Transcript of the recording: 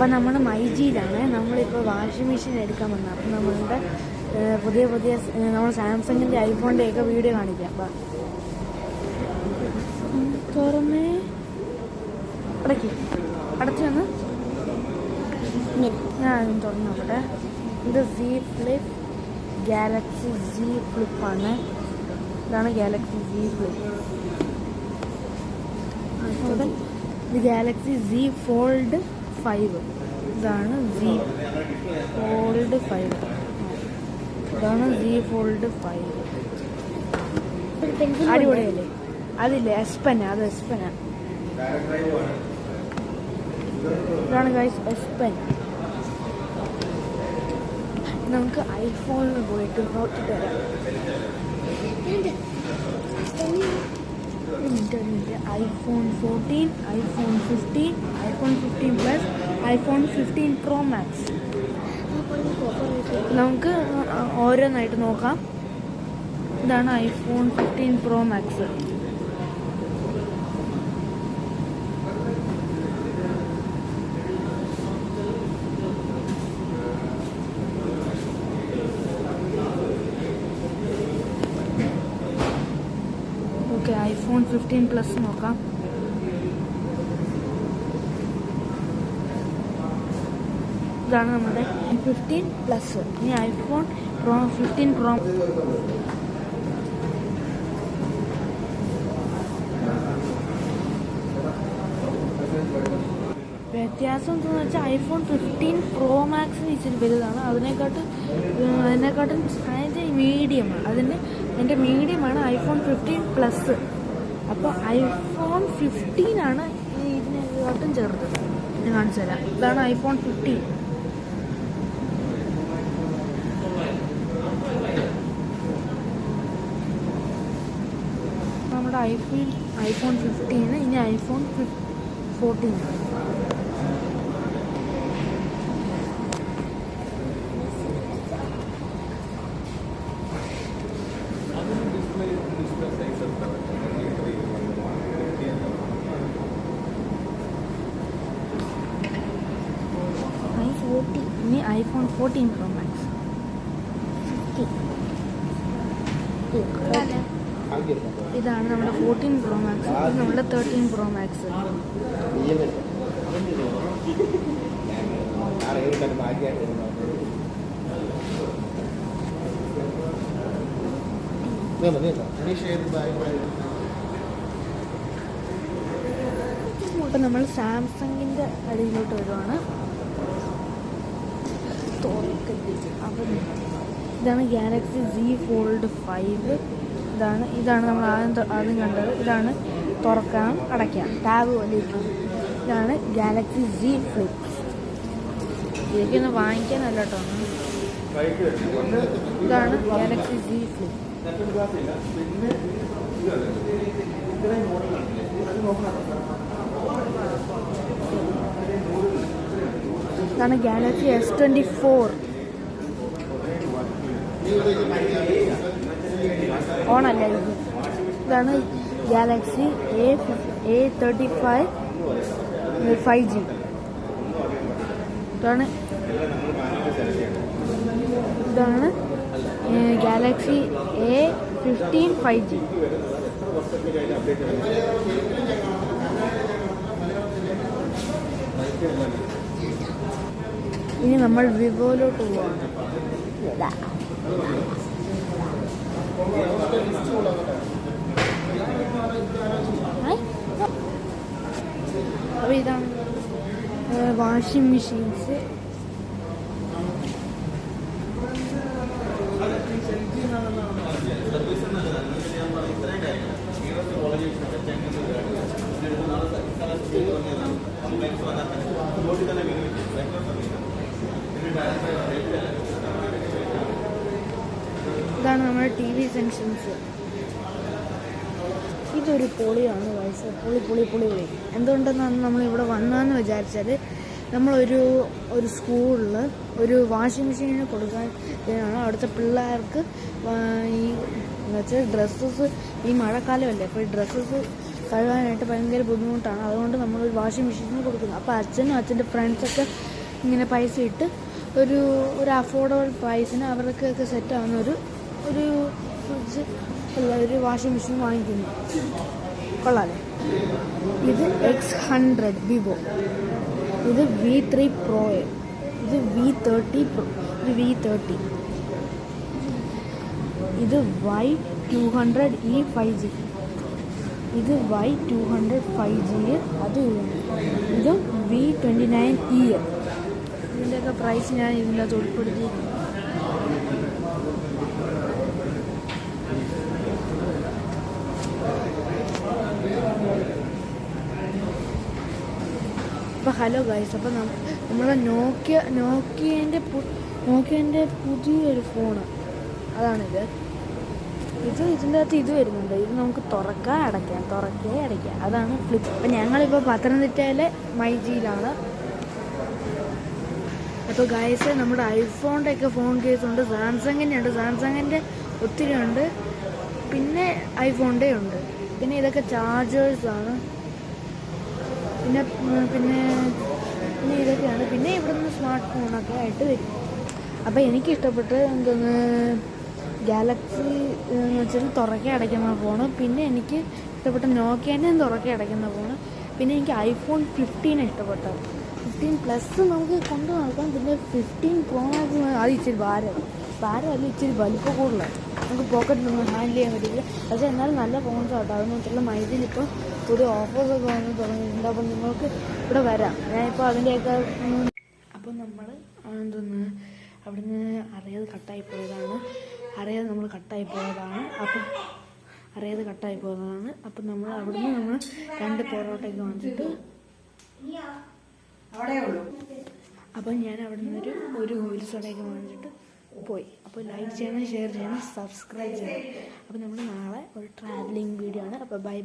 അപ്പം നമ്മൾ മൈജിയിലാണ്. നമ്മളിപ്പോൾ വാഷിംഗ് മെഷീൻ എടുക്കാൻ വന്നത്. അപ്പം നമ്മളുടെ പുതിയ നമ്മൾ സാംസങ്ങിൻ്റെ ഐഫോണിൻ്റെ ഒക്കെ വീഡിയോ കാണിക്കാം. തുറന്നേ അടച്ചു വന്ന് ഞാൻ തുറന്നു നോക്കട്ടെ. ഇത് Z Flip, ഗാലക്സി Z ഫ്ലിപ്പാണ്. ഇതാണ് ഗാലക്സി Z ഫ്ലിപ്പ്. ഇത് ഗാലക്സി Z ഫോൾഡ് 5. ഇതാണ് Z ഫോൾഡ് 5. ഇതാണ് Z ഫോൾഡ് 5. അടിപൊളിയല്ലേ? അതില്ലേ എസ്പെന, അത് എസ്പെന. ഇതാണ് ഗൈസ് എസ്പെൻ. നമുക്ക് ഐഫോണിൽ പോയിട്ട് നോക്കിട്ട് വരാം. IPhone 14, iPhone 15, iPhone 15 plus, iPhone 15 Pro Max. നമുക്ക് ഓരോന്നായിട്ട് നോക്കാം. ഇതാണ് iPhone 15 Pro Max. IPhone 15 plus നോക്കാം. ഇതാണ് നമ്മുടെ 15 പ്ലസ്. ഇനി ഐഫോൺ 15 Pro. വ്യത്യാസം എന്താണെന്ന് വെച്ചാൽ ഐഫോൺ 15 Pro Maxന് ഇച്ചിരി വലുതാണ്. അതിനെക്കാട്ടും അതിൻ്റെ മീഡിയമാണ്. എൻ്റെ മീഡിയമാണ് ഐഫോൺ 15 പ്ലസ്. അപ്പോൾ ഐഫോൺ 15 ആണ് ഇതിനെക്കാട്ടും ചെറുത്. ഞാൻ കാണിച്ചു തരാം. ഇതാണ് ഐഫോൺ 15. നമ്മുടെ ഐഫോൺ 15. ഇനി ഐഫോൺ 14. ഇനി ഐഫോൺ 14 Pro Max. ഇതാണ് നമ്മുടെ 14 Pro Max. ഇത് നമ്മുടെ 13 Pro Max. അപ്പം നമ്മൾ സാംസങ്ങിൻ്റെ അടിയിലോട്ട് വരുവാണ്. ഇതാണ് ഗാലക്സി Z ഫോൾഡ് 5. ഇതാണ് നമ്മൾ ആദ്യം കണ്ടത്. ഇതാണ് തുറക്കാം അടയ്ക്കാം ടാബ് പോലെ. ഇതാണ് ഗാലക്സി Z ഫ്ലിപ്പ്. ഇതൊക്കെ ഒന്ന് വാങ്ങിക്കാനല്ല കേട്ടോ. ഇതാണ് ഗാലക്സി Z ഫ്ലിപ്പ്. ഇതാണ് ഗാലക്സി S24. ഓണല്ല ഇത്. ഇതാണ് ഗാലക്സി A35 5G. ഇതാണ് ഗാലക്സി A15 5G. ഇനി നമ്മൾ വിവോയിലോട്ട് പോവാണ്. അപ്പോൾ ഇതാണ് വാഷിംഗ് മെഷീൻസ്. ഇതാണ് നമ്മുടെ TV സെക്ഷൻസ്. ഇതൊരു പൊളിയാണ് വയസ്സ്. പൊളി. എന്തുകൊണ്ടെന്നാണ് നമ്മളിവിടെ വന്നതെന്ന് വിചാരിച്ചാൽ, നമ്മളൊരു സ്കൂളിൽ ഒരു വാഷിംഗ് മെഷീൻ കൊടുക്കാൻ അവിടുത്തെ പിള്ളേർക്ക് ഈ എന്നുവെച്ചാൽ ഡ്രസ്സസ് ഈ മഴക്കാലമല്ലേ, അപ്പോൾ ഈ ഡ്രസ്സസ് കഴുകാനായിട്ട് ഭയങ്കര ബുദ്ധിമുട്ടാണ്. അതുകൊണ്ട് നമ്മളൊരു വാഷിംഗ് മെഷീൻ കൊടുക്കുന്നു. അപ്പോൾ അച്ഛനും അച്ഛൻ്റെ ഫ്രണ്ട്സൊക്കെ ഇങ്ങനെ പൈസ ഇട്ട് ഒരു അഫോർഡബിൾ പ്രൈസിന് അവർക്കൊക്കെ സെറ്റാവുന്ന ഒരു ഫ്രിഡ്ജ് അല്ല ഒരു വാഷിംഗ് മെഷീൻ വാങ്ങിക്കുന്നു. കൊള്ളാല്ലേ? ഇത് X100 വിവോ, ഇത് V3 Pro, ഇത് V30 Pro, ഇത് V30, ഇത് Y200E 5G, ഇത് Y200 5G, അത് ഇത് V29E. ഇതിൻ്റെയൊക്കെ പ്രൈസ് ഞാൻ ഇതിൻ്റെ അകത്ത് ഉൾപ്പെടുത്തിയിരിക്കുന്നു. അപ്പോൾ ഹലോ ഗൈസ്, അപ്പോൾ നമ്മൾ നോക്കിയേൻ്റെ പുതിയൊരു ഫോണ് അതാണിത്. ഇതിൻ്റെ അകത്ത് ഇത് വരുന്നുണ്ട്. ഇത് നമുക്ക് തുറക്കാൻ അടയ്ക്കാം. അതാണ് ഫ്ലിപ്പ്. അപ്പം ഞങ്ങളിപ്പോൾ പത്തനംതിട്ടയിലെ മൈജിയിലാണ്. അപ്പോൾ ഗൈസ്, നമ്മുടെ ഐഫോണിൻ്റെ ഒക്കെ ഫോൺ കേസുണ്ട്, സാംസങ്ങിൻ്റെ ഉണ്ട്, സാംസങ്ങിൻ്റെ ഒത്തിരി ഉണ്ട്, പിന്നെ ഐഫോണിൻ്റെ ഉണ്ട്. പിന്നെ ഇതൊക്കെ ചാർജേഴ്സാണ്. പിന്നെ ഇതൊക്കെയാണ്. പിന്നെ ഇവിടെ നിന്ന് സ്മാർട്ട് ഫോണൊക്കെ ആയിട്ട് വരും. അപ്പോൾ എനിക്കിഷ്ടപ്പെട്ട് ഗാലക്സി എന്ന് വെച്ചാൽ തുറക്കെ അടയ്ക്കുന്ന ഫോണ്. പിന്നെ എനിക്ക് ഇഷ്ടപ്പെട്ട നോക്കിയേൻ്റെയും തുറക്കെ അടയ്ക്കുന്ന ഫോണ്. പിന്നെ എനിക്ക് iPhone 15 ഇഷ്ടപ്പെട്ടത്. 15+ നമുക്ക് കൊണ്ടു നടക്കാം. പിന്നെ 15 Pro Max അത് ഇച്ചിരി ഭാരമല്ല, ഇച്ചിരി വലിപ്പം കൂടുതലാണ്. നമുക്ക് പോക്കറ്റിലൊന്നും ഹാൻഡിൽ ചെയ്യാൻ പറ്റില്ല. പക്ഷേ എന്നാലും നല്ല ഫോൺസ് ആട്ടോ. അതെന്ന് വെച്ചാൽ മൈജിയിൽ ഇപ്പോൾ പുതിയ ഓഫേഴ്സൊക്കെ വന്ന് തുടങ്ങിയിട്ടുണ്ട്. അപ്പം നിങ്ങൾക്ക് ഇവിടെ വരാം. ഞാനിപ്പോൾ അതിൻ്റെയൊക്കെ അപ്പം നമ്മൾ അവിടുന്ന് അറിയാതെ കട്ടായി പോയതാണ്. അപ്പം നമ്മൾ അവിടുന്ന് 2 പൊറോട്ടയൊക്കെ വാങ്ങിച്ചിട്ട് അപ്പം ഞാൻ അവിടുന്ന് ഒരു ഹോയിൽസോടയൊക്കെ വാങ്ങിച്ചിട്ട് പോയി. അപ്പോൾ ലൈക്ക് ചെയ്യണം, ഷെയർ ചെയ്യണം, സബ്സ്ക്രൈബ് ചെയ്യണം. അപ്പോൾ നമ്മൾ നാളെ ഒരു ട്രാവലിംഗ് വീഡിയോ ആണ്. അപ്പോൾ ബൈ.